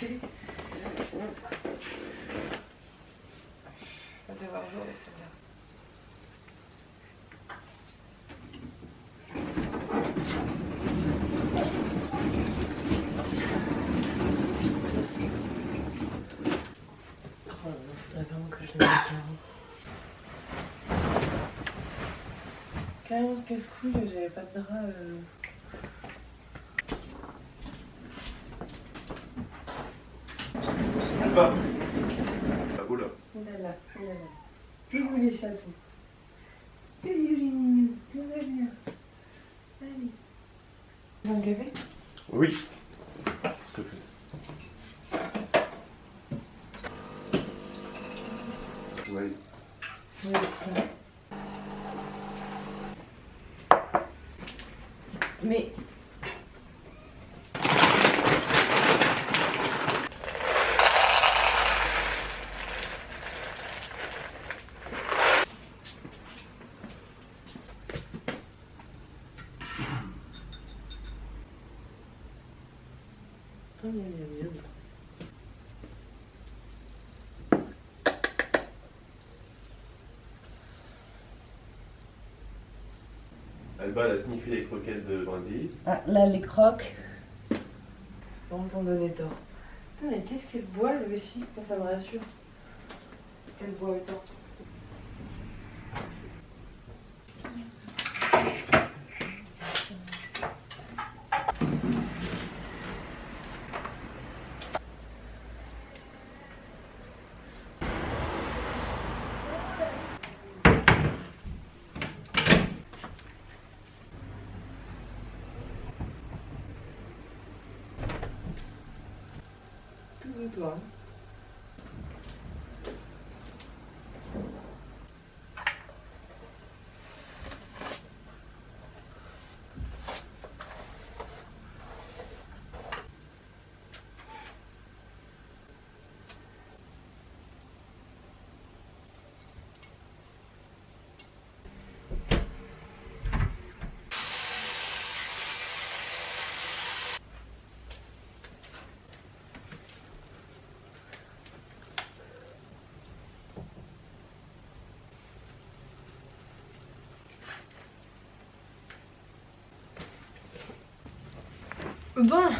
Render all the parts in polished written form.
fait. Ça fait voir jour, c'est bien. Oh, il faudrait vraiment que je le mette là. Carrément casse-couille, j'avais pas de drap. Pas. Ah, oula. Oulala, oulala. Je voulais chatons. Salut Eugénie, tout va bien. Allez. Tu veux un café? Oui. S'il te plaît. Oui. Oui. Mais... Oh, miam, miam, miam. Alba, elle a sniffé les croquettes de brindilles. Ah, là, les crocs. Bon, pour donner tort. Ah, mais qu'est-ce qu'elle boit, elle aussi? Ça me rassure. Qu'elle boit autant. Tout de toi. Bon,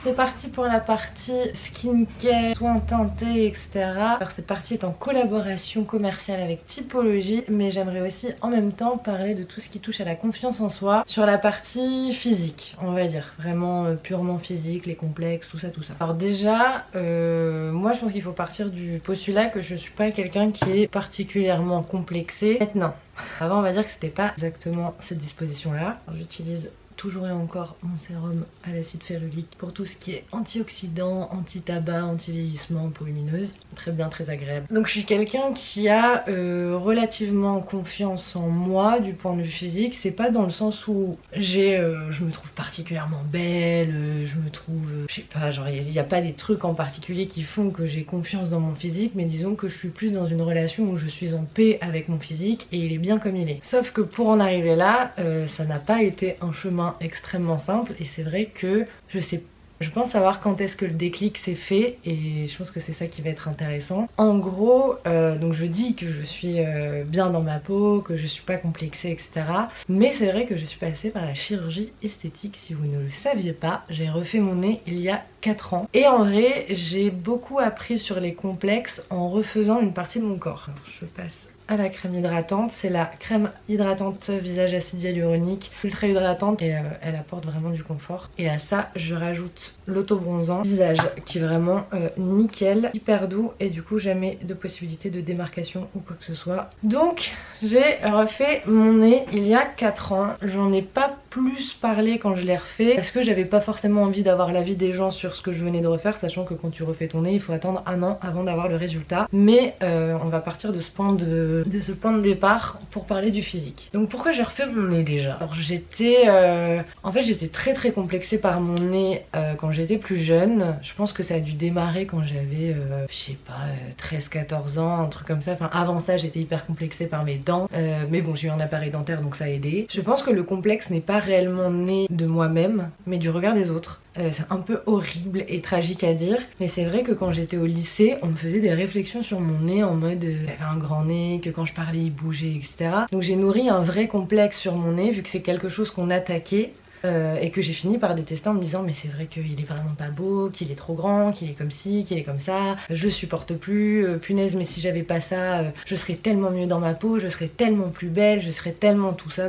c'est parti pour la partie skincare, soins teintés, etc. Alors cette partie est en collaboration commerciale avec Typologie, mais j'aimerais aussi en même temps parler de tout ce qui touche à la confiance en soi sur la partie physique, on va dire, vraiment purement physique, les complexes, tout ça, tout ça. Alors déjà, moi je pense qu'il faut partir du postulat que je suis pas quelqu'un qui est particulièrement complexé. Maintenant, avant on va dire que c'était pas exactement cette disposition-là. J'utilise toujours et encore mon sérum à l'acide férulique pour tout ce qui est antioxydant, anti-tabac, anti-vieillissement, peau lumineuse. Très bien, très agréable. Donc je suis quelqu'un qui a relativement confiance en moi du point de vue physique. C'est pas dans le sens où je me trouve particulièrement belle, je me trouve, je sais pas, genre il n'y a pas des trucs en particulier qui font que j'ai confiance dans mon physique, mais disons que je suis plus dans une relation où je suis en paix avec mon physique et il est bien comme il est. Sauf que pour en arriver là, ça n'a pas été un chemin extrêmement simple et c'est vrai que je pense savoir quand est-ce que le déclic s'est fait et je pense que c'est ça qui va être intéressant. En gros, donc je dis que je suis bien dans ma peau, que je suis pas complexée, etc. Mais c'est vrai que je suis passée par la chirurgie esthétique, si vous ne le saviez pas. J'ai refait mon nez il y a 4 ans. Et en vrai, j'ai beaucoup appris sur les complexes en refaisant une partie de mon corps. Alors, je passe à la crème hydratante, c'est la crème hydratante visage acide hyaluronique ultra hydratante et elle apporte vraiment du confort. Et à ça je rajoute l'auto-bronzant visage qui est vraiment nickel, hyper doux et du coup jamais de possibilité de démarcation ou quoi que ce soit. Donc j'ai refait mon nez il y a 4 ans, j'en ai pas plus parlé quand je l'ai refait parce que j'avais pas forcément envie d'avoir l'avis des gens sur ce que je venais de refaire, sachant que quand tu refais ton nez il faut attendre 1 an avant d'avoir le résultat. Mais on va partir de ce point de départ pour parler du physique. Donc pourquoi j'ai refait mon nez déjà? Alors en fait j'étais très complexée par mon nez quand j'étais plus jeune. Je pense que ça a dû démarrer quand j'avais je sais pas 13-14 ans, un truc comme ça. Enfin avant ça j'étais hyper complexée par mes dents, mais bon j'ai eu un appareil dentaire donc ça a aidé. Je pense que le complexe n'est pas réellement né de moi-même, mais du regard des autres. C'est un peu horrible et tragique à dire, mais c'est vrai que quand j'étais au lycée, on me faisait des réflexions sur mon nez en mode j'avais un grand nez, que quand je parlais il bougeait, etc. Donc j'ai nourri un vrai complexe sur mon nez vu que c'est quelque chose qu'on attaquait. Et que j'ai fini par détester en me disant mais c'est vrai qu'il est vraiment pas beau, qu'il est trop grand, qu'il est comme ci, qu'il est comme ça, je supporte plus, punaise mais si j'avais pas ça, je serais tellement mieux dans ma peau, je serais tellement plus belle, je serais tellement tout ça.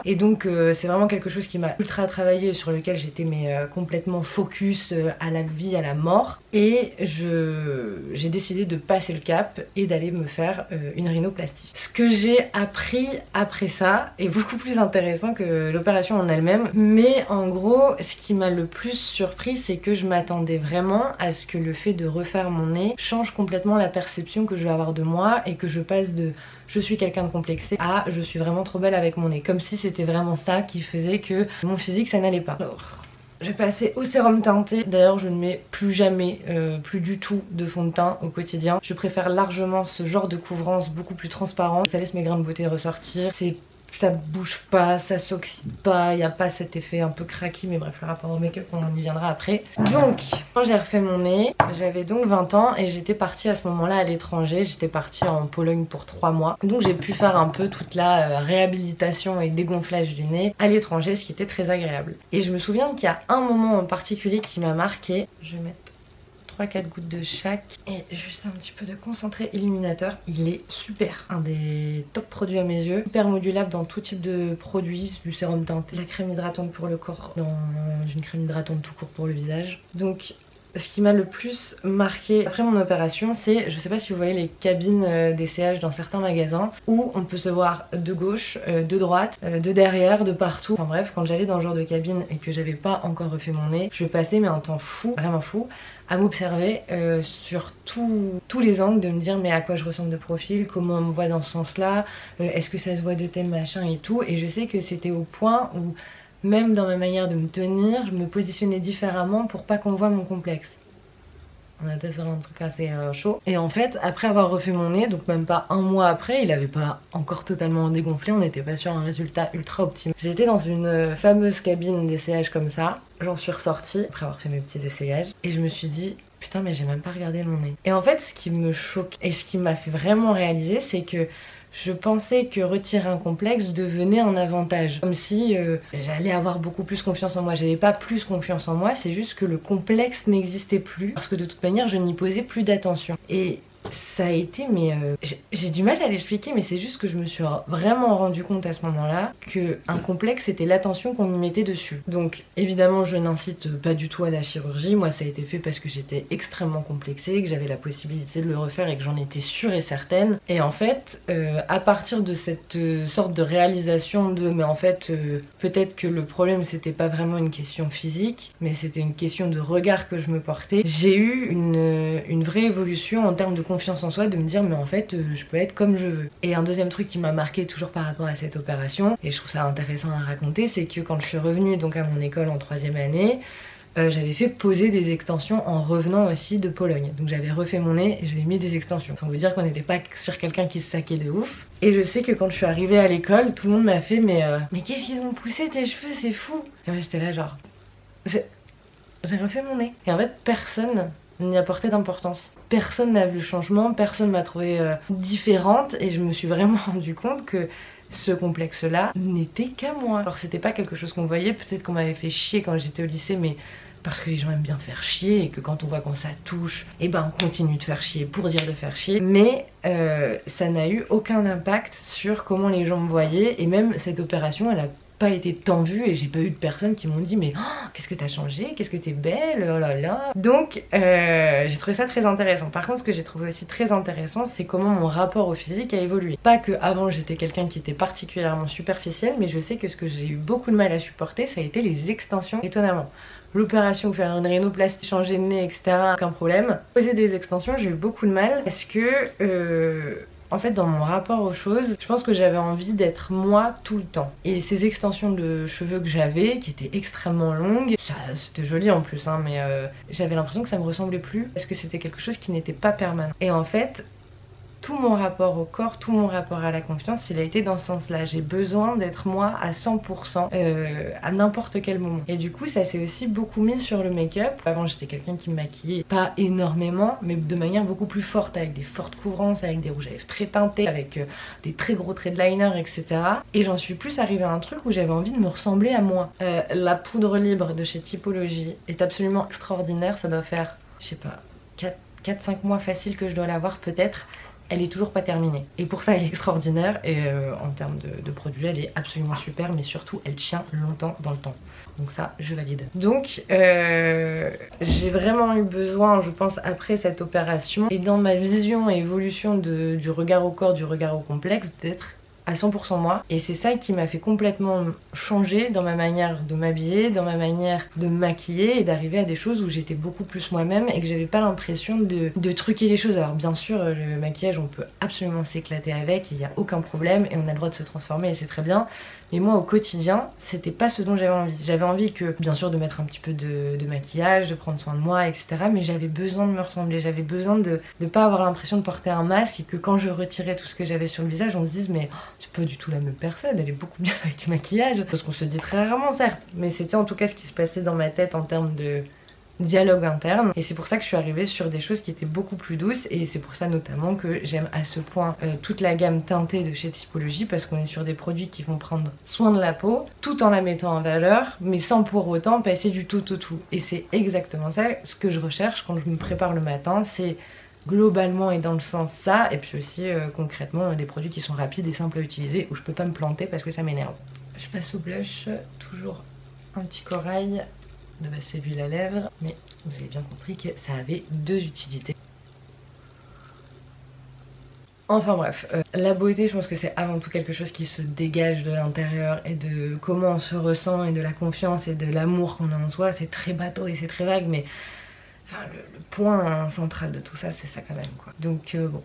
Et donc c'est vraiment quelque chose qui m'a ultra travaillé, sur lequel j'étais mais complètement focus à la vie, à la mort. Et j'ai décidé de passer le cap et d'aller me faire une rhinoplastie. Ce que j'ai appris après ça est beaucoup plus intéressant que l'opération en elle-même. Mais en gros, ce qui m'a le plus surpris, c'est que je m'attendais vraiment à ce que le fait de refaire mon nez change complètement la perception que je vais avoir de moi et que je passe de je suis quelqu'un de complexé à je suis vraiment trop belle avec mon nez. Comme si c'était vraiment ça qui faisait que mon physique ça n'allait pas. Alors, je vais passer au sérum teinté. D'ailleurs je ne mets plus jamais, plus du tout de fond de teint au quotidien. Je préfère largement ce genre de couvrance beaucoup plus transparente. Ça laisse mes grains de beauté ressortir. Ça bouge pas, ça s'oxyde pas, il n'y a pas cet effet un peu craqué, mais bref, le rapport au make-up, on y viendra après. Donc, quand j'ai refait mon nez, j'avais donc 20 ans et j'étais partie à ce moment-là à l'étranger. J'étais partie en Pologne pour 3 mois. Donc j'ai pu faire un peu toute la réhabilitation et dégonflage du nez à l'étranger, ce qui était très agréable. Et je me souviens qu'il y a un moment en particulier qui m'a marqué. Je vais mettre 3-4 gouttes de chaque et juste un petit peu de concentré illuminateur. Il est super, un des top produits à mes yeux, hyper modulable dans tout type de produits, du sérum teinté, la crème hydratante pour le corps, dans une crème hydratante tout court pour le visage. Donc ce qui m'a le plus marqué après mon opération, c'est, je sais pas si vous voyez les cabines d'essayage dans certains magasins où on peut se voir de gauche, de droite, de derrière, de partout. Enfin bref, quand j'allais dans ce genre de cabine et que j'avais pas encore refait mon nez, je passais mais un temps fou, vraiment fou, à m'observer sur tous les angles, de me dire mais à quoi je ressemble de profil, comment on me voit dans ce sens là, est-ce que ça se voit de tel machin et tout. Et je sais que c'était au point où même dans ma manière de me tenir, je me positionnais différemment pour pas qu'on voit mon complexe. On était sur un truc assez chaud. Et en fait, après avoir refait mon nez, donc même pas un mois après, il avait pas encore totalement dégonflé, on n'était pas sur un résultat ultra optimal. J'étais dans une fameuse cabine d'essayage comme ça, j'en suis ressortie après avoir fait mes petits essayages et je me suis dit putain mais j'ai même pas regardé mon nez. Et en fait ce qui me choque et ce qui m'a fait vraiment réaliser, c'est que je pensais que retirer un complexe devenait un avantage. Comme si j'allais avoir beaucoup plus confiance en moi. J'avais pas plus confiance en moi, c'est juste que le complexe n'existait plus. Parce que de toute manière, je n'y posais plus d'attention. Et ça a été, mais j'ai du mal à l'expliquer, mais c'est juste que je me suis vraiment rendu compte à ce moment-là qu'un complexe c'était l'attention qu'on y mettait dessus. Donc évidemment je n'incite pas du tout à la chirurgie, moi ça a été fait parce que j'étais extrêmement complexée, que j'avais la possibilité de le refaire et que j'en étais sûre et certaine. Et en fait à partir de cette sorte de réalisation de mais en fait peut-être que le problème c'était pas vraiment une question physique, mais c'était une question de regard que je me portais, j'ai eu une vraie évolution en termes de confiance en soi, de me dire mais en fait je peux être comme je veux. Et un deuxième truc qui m'a marqué toujours par rapport à cette opération, et je trouve ça intéressant à raconter, c'est que quand je suis revenue donc à mon école en 3e année, j'avais fait poser des extensions en revenant aussi de Pologne. Donc j'avais refait mon nez et j'avais mis des extensions. Ça veut dire qu'on n'était pas sur quelqu'un qui se saquait de ouf. Et je sais que quand je suis arrivée à l'école, tout le monde m'a fait mais qu'est-ce qu'ils ont poussé tes cheveux, c'est fou. Et moi j'étais là genre j'ai refait mon nez. Et en fait personne n'y apportait d'importance. Personne n'a vu le changement, personne m'a trouvée différente et je me suis vraiment rendu compte que ce complexe là n'était qu'à moi. Alors c'était pas quelque chose qu'on voyait, peut-être qu'on m'avait fait chier quand j'étais au lycée, mais parce que les gens aiment bien faire chier et que quand on voit qu'on ça touche, et ben on continue de faire chier pour dire de faire chier. Mais ça n'a eu aucun impact sur comment les gens me voyaient, et même cette opération elle a pas été tant vue et j'ai pas eu de personnes qui m'ont dit mais oh, qu'est-ce que t'as changé, qu'est-ce que t'es belle, oh là là. Donc j'ai trouvé ça très intéressant. Par contre ce que j'ai trouvé aussi très intéressant, c'est comment mon rapport au physique a évolué. Pas que avant j'étais quelqu'un qui était particulièrement superficiel, mais je sais que ce que j'ai eu beaucoup de mal à supporter, ça a été les extensions, étonnamment. L'opération, faire une rhinoplastie, changer de nez, etc., aucun problème. Poser des extensions, j'ai eu beaucoup de mal parce que en fait dans mon rapport aux choses, je pense que j'avais envie d'être moi tout le temps. Et ces extensions de cheveux que j'avais, qui étaient extrêmement longues, c'était joli en plus hein, mais j'avais l'impression que ça me ressemblait plus parce que c'était quelque chose qui n'était pas permanent. Et en fait, tout mon rapport au corps, tout mon rapport à la confiance, il a été dans ce sens-là. J'ai besoin d'être moi à 100% à n'importe quel moment. Et du coup, ça s'est aussi beaucoup mis sur le make-up. Avant, j'étais quelqu'un qui me maquillait pas énormément, mais de manière beaucoup plus forte, avec des fortes couvrances, avec des rouges à lèvres très teintés, avec des très gros traits de liner, etc. Et j'en suis plus arrivée à un truc où j'avais envie de me ressembler à moi. La poudre libre de chez Typologie est absolument extraordinaire. Ça doit faire, je sais pas, 4-5 mois facile que je dois l'avoir peut-être. Elle est toujours pas terminée. Et pour ça, elle est extraordinaire. Et en termes de produit, elle est absolument super. Mais surtout, elle tient longtemps dans le temps. Donc ça, je valide. Donc, j'ai vraiment eu besoin, je pense, après cette opération, et dans ma vision et évolution du regard au corps, du regard au complexe, d'être à 100% moi. Et c'est ça qui m'a fait complètement changer dans ma manière de m'habiller, dans ma manière de me maquiller et d'arriver à des choses où j'étais beaucoup plus moi-même et que j'avais pas l'impression de truquer les choses. Alors bien sûr, le maquillage, on peut absolument s'éclater avec, il n'y a aucun problème et on a le droit de se transformer et c'est très bien. Mais moi au quotidien, c'était pas ce dont j'avais envie. J'avais envie que, bien sûr, de mettre un petit peu de maquillage, de prendre soin de moi, etc. Mais j'avais besoin de me ressembler, j'avais besoin de pas avoir l'impression de porter un masque et que quand je retirais tout ce que j'avais sur le visage, on se dise mais c'est pas du tout la même personne, elle est beaucoup mieux avec du maquillage. Parce qu'on se dit très rarement, certes, mais c'était en tout cas ce qui se passait dans ma tête en termes de dialogue interne. Et c'est pour ça que je suis arrivée sur des choses qui étaient beaucoup plus douces. Et c'est pour ça notamment que j'aime à ce point toute la gamme teintée de chez Typologie, parce qu'on est sur des produits qui vont prendre soin de la peau tout en la mettant en valeur, mais sans pour autant passer du tout au tout. Et c'est exactement ça ce que je recherche quand je me prépare le matin. C'est globalement et dans le sens ça, et puis aussi concrètement des produits qui sont rapides et simples à utiliser où je peux pas me planter parce que ça m'énerve. Je passe au blush, toujours un petit corail de base c'est l'huile à lèvres, mais vous avez bien compris que ça avait deux utilités. Enfin bref, la beauté, je pense que c'est avant tout quelque chose qui se dégage de l'intérieur et de comment on se ressent et de la confiance et de l'amour qu'on a en soi. C'est très bateau et c'est très vague, mais enfin, le point central de tout ça, c'est ça quand même, quoi. Donc bon.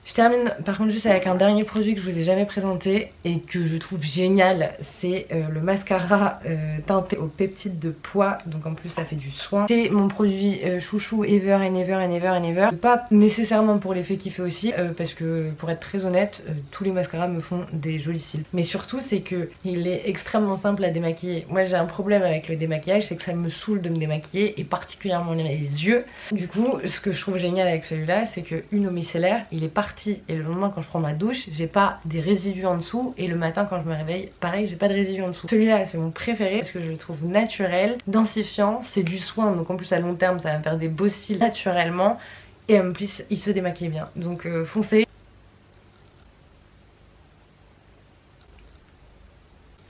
Je termine par contre juste avec un dernier produit que je vous ai jamais présenté et que je trouve génial, c'est le mascara teinté aux peptides de pois, donc en plus ça fait du soin. C'est mon produit chouchou ever and ever and ever and ever. Pas nécessairement pour l'effet qu'il fait aussi, parce que pour être très honnête, tous les mascaras me font des jolis cils. Mais surtout c'est que il est extrêmement simple à démaquiller. Moi j'ai un problème avec le démaquillage, c'est que ça me saoule de me démaquiller et particulièrement les yeux. Du coup ce que je trouve génial avec celui-là, c'est que une eau micellaire, il est parti et le lendemain quand je prends ma douche j'ai pas des résidus en dessous et le matin quand je me réveille pareil j'ai pas de résidus en dessous. Celui-là c'est mon préféré parce que je le trouve naturel, densifiant, c'est du soin donc en plus à long terme ça va me faire des beaux cils naturellement et en plus il se démaquille bien donc foncez.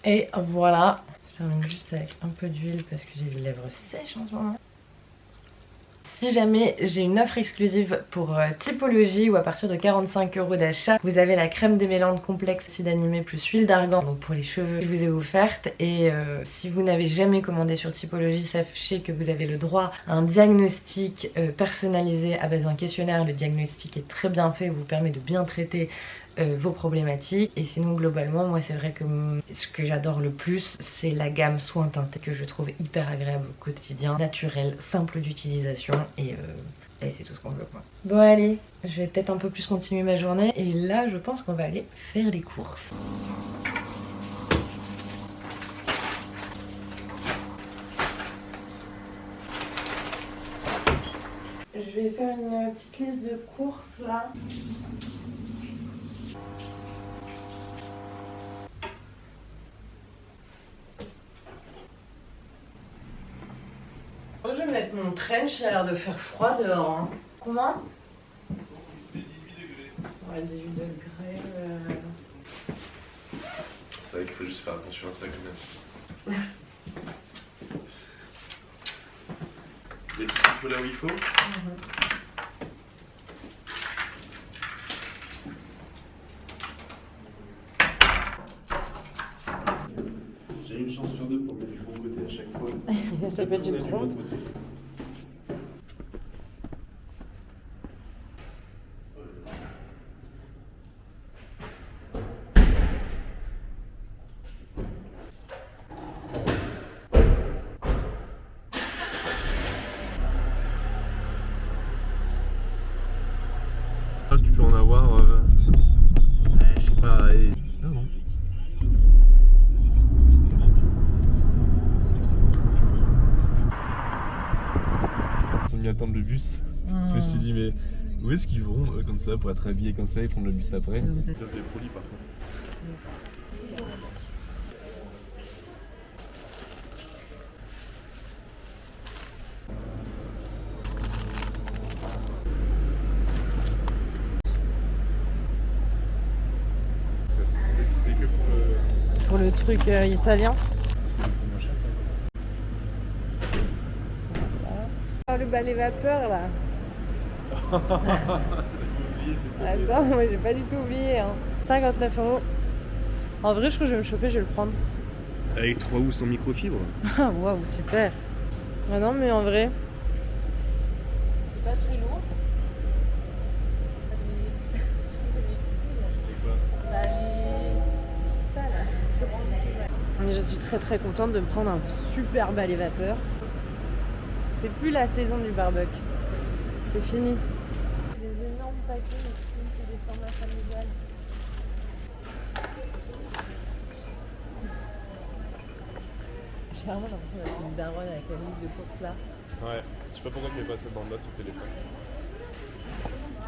Et voilà, je termine juste avec un peu d'huile parce que j'ai les lèvres sèches en ce moment. Si jamais j'ai une offre exclusive pour Typologie ou à partir de 45 € d'achat, vous avez la crème démêlante complexe acide animé plus huile d'argan donc pour les cheveux que je vous ai offerte. Et si vous n'avez jamais commandé sur Typologie, sachez que vous avez le droit à un diagnostic personnalisé à base d'un questionnaire. Le diagnostic est très bien fait, vous permet de bien traiter vos problématiques. Et sinon globalement moi c'est vrai que ce que j'adore le plus c'est la gamme soins teintés que je trouve hyper agréable au quotidien, naturel, simple d'utilisation et c'est tout ce qu'on veut quoi. Bon allez, je vais peut-être un peu plus continuer ma journée et là je pense qu'on va aller faire les courses. Je vais faire une petite liste de courses là. Je vais mettre mon trench, il a l'air de faire froid dehors. Hein. Comment? Il fait 18 degrés. Ouais, 18 degrés. C'est vrai qu'il faut juste faire attention à ça quand même. Il y a tout ce qu'il faut là où il faut. J'ai une chance sur deux pour mettre du bon côté à chaque fois. Ça peut être une trompe. Tu peux en avoir, je sais pas, non. Ils ont mis à attendre le bus. Je me suis dit, mais où est-ce qu'ils vont comme ça pour être habillés comme ça et prendre le bus après? Ils offrent des produits par contre. C'était que Pour le truc italien. Oh, le balai vapeur là. Attends, moi j'ai pas du tout oublié. 59 €. En vrai, je crois que je vais me chauffer, je vais le prendre. Avec 3 ou sans microfibre. Ah, waouh, super. Ah non, mais en vrai, c'est pas très lourd. Mais je suis très contente de me prendre un super balai vapeur. C'est plus la saison du barbecue. C'est fini. Des énormes paquets ici, c'est des formats familiales. J'ai vraiment l'impression d'être une daronne avec la liste de courses là. Ouais, je sais pas pourquoi tu mets pas cette bande-là sur le téléphone.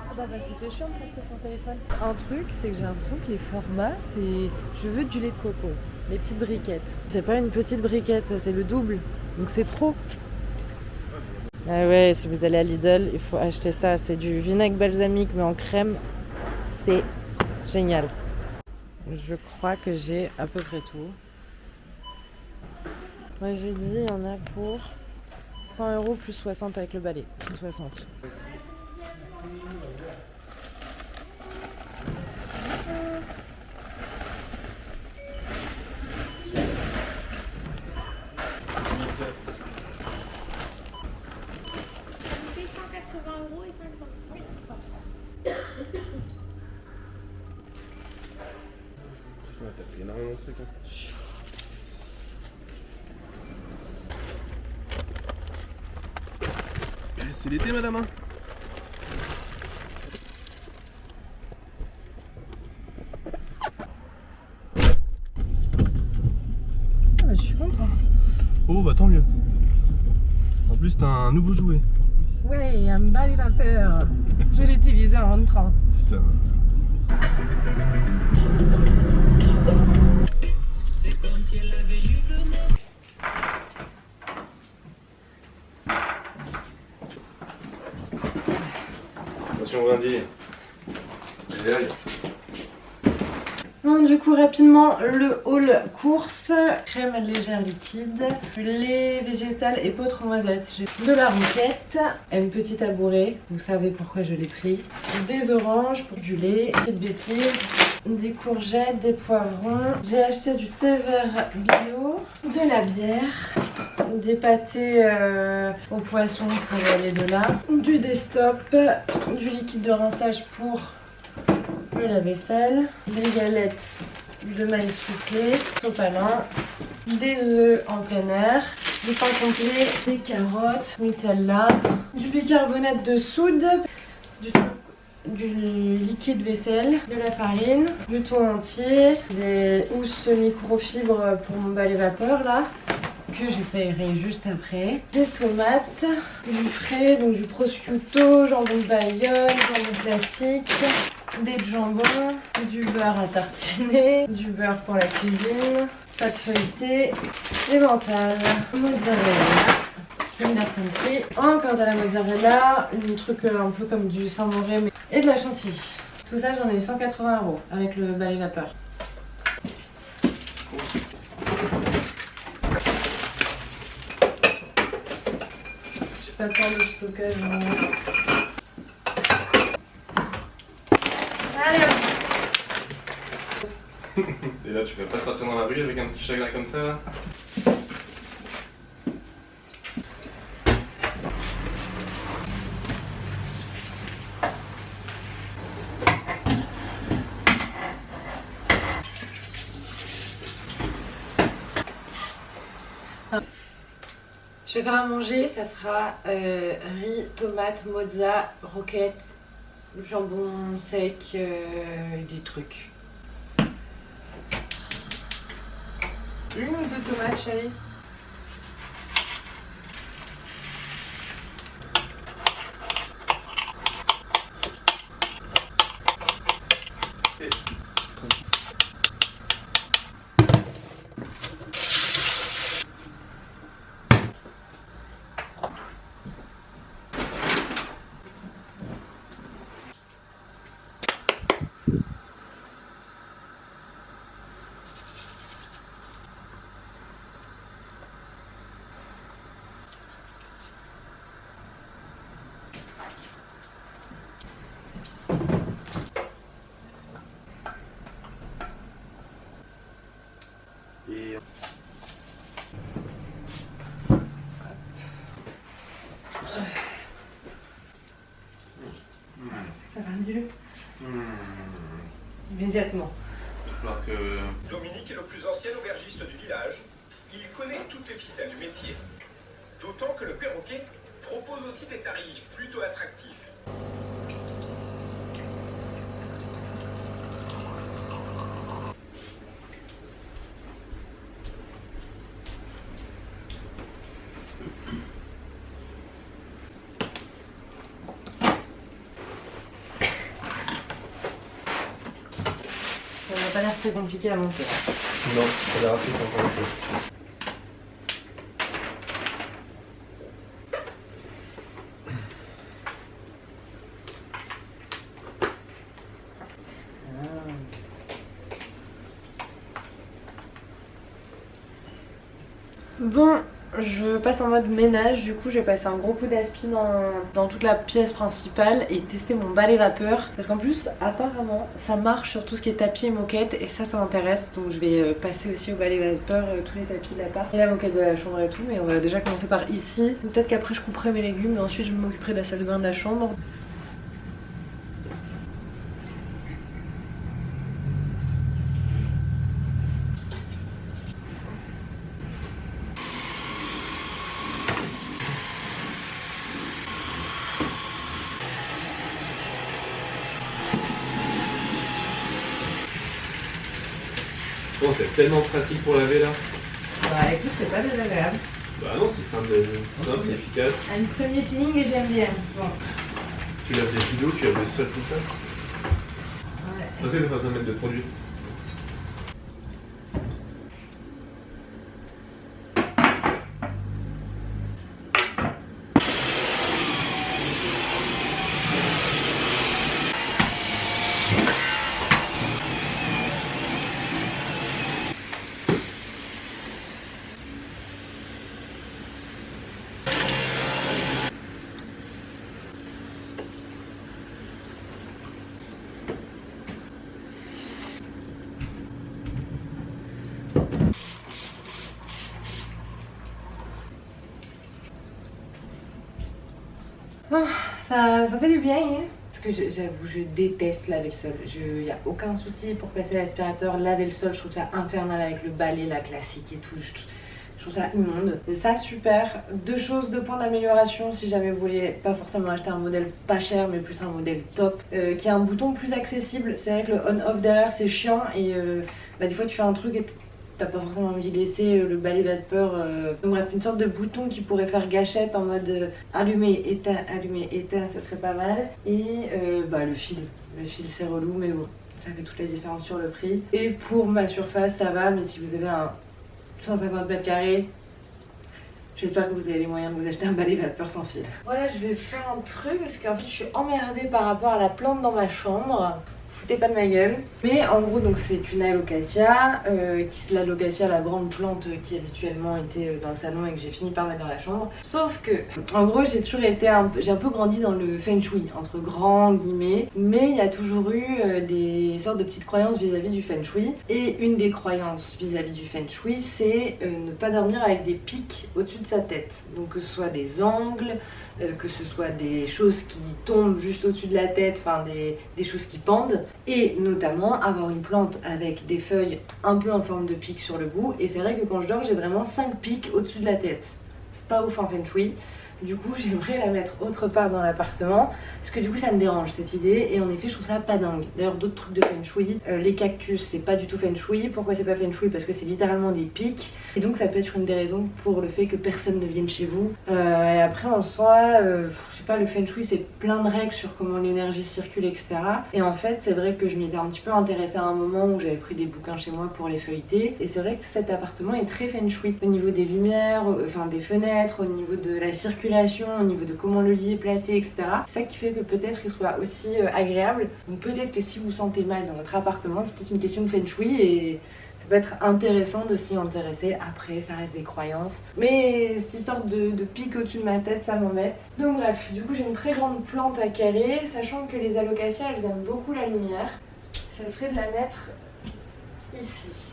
Ah bah parce que c'est chiant de faire son téléphone. Un truc, c'est que j'ai l'impression que les formats, c'est... Je veux du lait de coco, les petites briquettes. C'est pas une petite briquette, c'est le double. Donc c'est trop. Ah ouais, si vous allez à Lidl, il faut acheter ça. C'est du vinaigre balsamique mais en crème. C'est génial. Je crois que j'ai à peu près tout. Moi j'ai dit, il y en a pour 100 € plus 60 avec le balai. Plus 60. Ouais, t'as pris énormément de trucs. Hein. C'est l'été, madame. Hein. Je suis contente. Oh, bah tant mieux. En plus, t'as un nouveau jouet. Ouais, un balai vapeur. Je l'ai utilisé en rentrant. Putain. Attention, Brandy. Aïe aïe. Bon, du coup, rapidement, le haul course. Crème légère liquide, lait végétal et poudre en noisette. J'ai de la roquette, une petite tabourée, vous savez pourquoi je l'ai pris. Des oranges pour du lait, petite bêtise, des courgettes, des poivrons. J'ai acheté du thé vert bio, de la bière, des pâtés au poisson pour les deux là, du Destop, du liquide de rinçage pour le lave-vaisselle, des galettes de maïs soufflé, sopalin, des œufs en plein air, du pain complet, des carottes, Nutella, du bicarbonate de soude, du liquide vaisselle, de la farine, du thon entier, des housses microfibres pour mon balai vapeur là, que j'essayerai juste après, des tomates, du frais, donc du prosciutto, jambon de Bayonne, jambon classique, des jambons, du beurre à tartiner, du beurre pour la cuisine, pâte feuilletée, des mentales, mozzarella, une compris, encore de la mozzarella, un truc un peu comme du Saint-Mauré et de la chantilly. Tout ça j'en ai eu 180 € avec le balai vapeur. J'ai pas tant de stockage. Allez hop. Et là, tu vas pas sortir dans la rue avec un petit chagrin comme ça là? Je vais faire à manger, ça sera riz, tomate, mozza, roquette jambon sec, des trucs. Une ou deux tomates, chérie? Et... Ça va mieux? Immédiatement. Alors que... Dominique est le plus ancien aubergiste du village. Il connaît toutes les ficelles du métier. D'autant que le perroquet propose aussi des tarifs plutôt attractifs. Ça va pas l'air très compliqué à monter. Non, ça a l'air assez encore un peu. Bon, je passe en mode ménage, du coup je vais passer un gros coup d'aspi dans toute la pièce principale et tester mon balai vapeur. Parce qu'en plus, apparemment, ça marche sur tout ce qui est tapis et moquette et ça m'intéresse. Donc je vais passer aussi au balai vapeur tous les tapis de l'appart et la moquette de la chambre et tout. Mais on va déjà commencer par ici. Peut-être qu'après je couperai mes légumes et ensuite je m'occuperai de la salle de bain de la chambre. Bon, c'est tellement pratique pour laver là. Bah écoute, c'est pas désagréable. Bah non, c'est simple, c'est efficace. Un premier feeling et j'aime bien. Bon. Tu laves les vidéos, tu laves le sol comme ça. Ouais. Je pensais que pas besoin de mettre de produit. Oh, ça fait du bien, hein. Parce que j'avoue, je déteste laver le sol. Il n'y a aucun souci pour passer l'aspirateur, laver le sol. Je trouve ça infernal avec le balai, la classique et tout. Je trouve ça immonde. Et ça, super. Deux points d'amélioration si jamais vous voulez pas forcément acheter un modèle pas cher, mais plus un modèle top, qui a un bouton plus accessible. C'est vrai que le on-off derrière, c'est chiant et des fois tu fais un truc et t'as pas forcément envie de laisser le balai vapeur. Donc bref, une sorte de bouton qui pourrait faire gâchette en mode allumer, éteint, ça serait pas mal. Et le fil c'est relou, mais bon, ça fait toute la différence sur le prix. Et pour ma surface, ça va, mais si vous avez un 150 mètres carrés, j'espère que vous avez les moyens de vous acheter un balai vapeur sans fil. Voilà, je vais faire un truc parce qu'en fait je suis emmerdée par rapport à la plante dans ma chambre. Foutez pas de ma gueule. Mais en gros, donc c'est une alocasia, l'alocasia, la grande plante qui habituellement était dans le salon et que j'ai fini par mettre dans la chambre. Sauf que, en gros, j'ai toujours été j'ai un peu grandi dans le feng shui, entre grands guillemets, mais il y a toujours eu des sortes de petites croyances vis-à-vis du feng shui. Et une des croyances vis-à-vis du feng shui, c'est ne pas dormir avec des pics au-dessus de sa tête. Donc que ce soit des angles, que ce soit des choses qui tombent juste au-dessus de la tête, enfin des choses qui pendent, et notamment avoir une plante avec des feuilles un peu en forme de pic sur le bout. Et c'est vrai que quand je dors, j'ai vraiment 5 pics au-dessus de la tête. C'est pas ouf en feng shui. Du coup j'aimerais la mettre autre part dans l'appartement parce que du coup ça me dérange cette idée et en effet je trouve ça pas dingue. D'ailleurs d'autres trucs de feng shui, les cactus c'est pas du tout feng shui. Pourquoi c'est pas feng shui? Parce que c'est littéralement des pics et donc ça peut être une des raisons pour le fait que personne ne vienne chez vous. Et après en soi, je sais pas, le feng shui c'est plein de règles sur comment l'énergie circule etc. Et en fait c'est vrai que je m'y étais un petit peu intéressée à un moment où j'avais pris des bouquins chez moi pour les feuilleter et c'est vrai que cet appartement est très feng shui au niveau des lumières, enfin des fenêtres, au niveau de la circulation, au niveau de comment le lit est placé, etc. C'est ça qui fait que peut-être il soit aussi agréable. Donc peut-être que si vous vous sentez mal dans votre appartement, c'est peut-être une question de feng shui et ça peut être intéressant de s'y intéresser. Après, ça reste des croyances. Mais cette histoire de pic au-dessus de ma tête, ça m'embête. Donc bref, du coup j'ai une très grande plante à caler, sachant que les alocasias, elles aiment beaucoup la lumière. Ça serait de la mettre ici.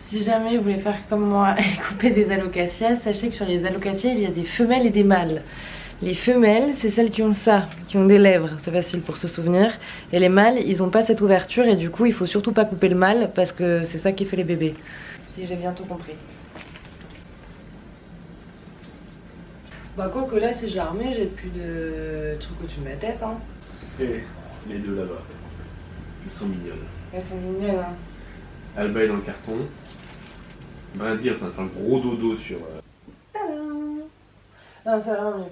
Si jamais vous voulez faire comme moi et couper des alocasias, sachez que sur les alocasias il y a des femelles et des mâles. Les femelles c'est celles qui ont ça, qui ont des lèvres, c'est facile pour se souvenir. Et les mâles ils ont pas cette ouverture et du coup il faut surtout pas couper le mâle parce que c'est ça qui fait les bébés. Si j'ai bien tout compris. Bah quoi que là si je la remets j'ai plus de trucs au-dessus de ma tête hein. Et les deux là-bas, ils sont mignonnes. Elles sont mignonnes hein. Alba est dans le carton. Brindille est en train de faire un gros dodo sur... Tadam. Non, c'est vraiment mieux.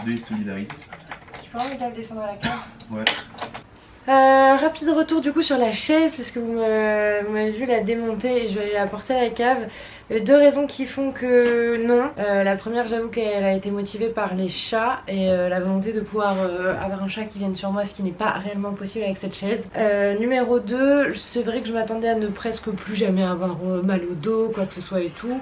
Désolidarisé. Tu peux enlever le descendre à la cave? Ouais. Rapide retour du coup sur la chaise parce que vous m'avez vu la démonter et je vais aller la porter à la cave. Deux raisons qui font que non. La première, j'avoue qu'elle a été motivée par les chats et la volonté de pouvoir avoir un chat qui vienne sur moi, ce qui n'est pas réellement possible avec cette chaise. Numéro 2, c'est vrai que je m'attendais à ne presque plus jamais avoir mal au dos, quoi que ce soit et tout.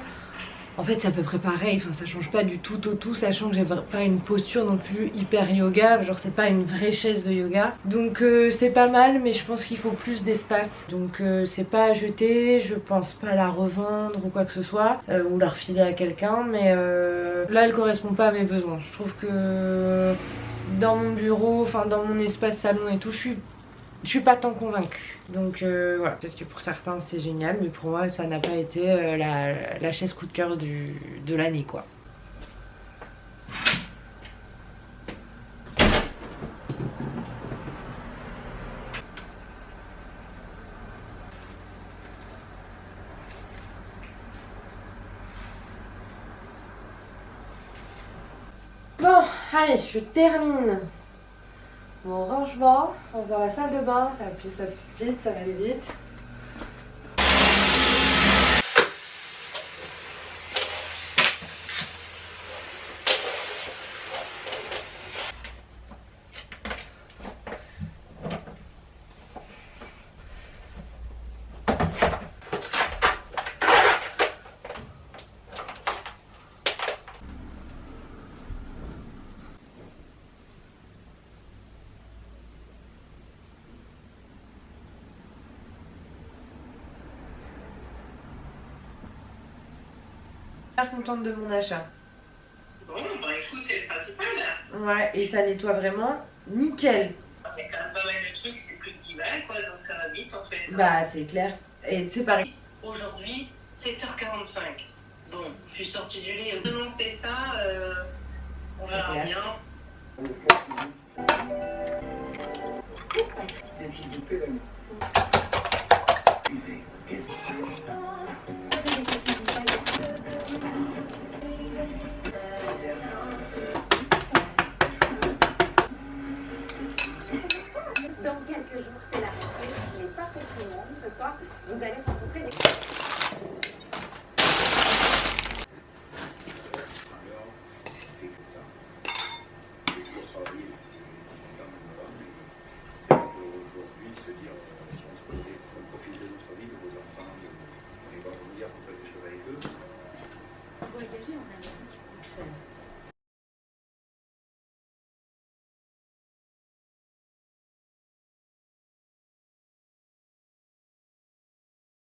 En fait c'est à peu près pareil, enfin ça change pas du tout au tout, sachant que j'ai pas une posture non plus hyper yoga, genre c'est pas une vraie chaise de yoga. Donc c'est pas mal mais je pense qu'il faut plus d'espace. Donc c'est pas à jeter, je pense pas la revendre ou quoi que ce soit, ou la refiler à quelqu'un, mais là elle correspond pas à mes besoins. Je trouve que dans mon bureau, enfin dans mon espace salon et tout, je suis pas tant convaincue. Donc voilà, peut-être que pour certains c'est génial, mais pour moi ça n'a pas été la chaise coup de cœur de l'année quoi. Bon, allez, je termine mon rangement en faisant la salle de bain. Ça va plier ça tout de suite, ça va aller vite. Contente de mon achat. Bon, bah écoute, c'est le principal. Ouais, et ça nettoie vraiment nickel. Il y a quand même pas mal de trucs, c'est plus de 10 balles, quoi, donc ça va vite en fait. Bah, c'est clair. Et c'est pareil. Aujourd'hui, 7h45. Bon, je suis sortie du lit. Demain, c'est ça, on verra bien.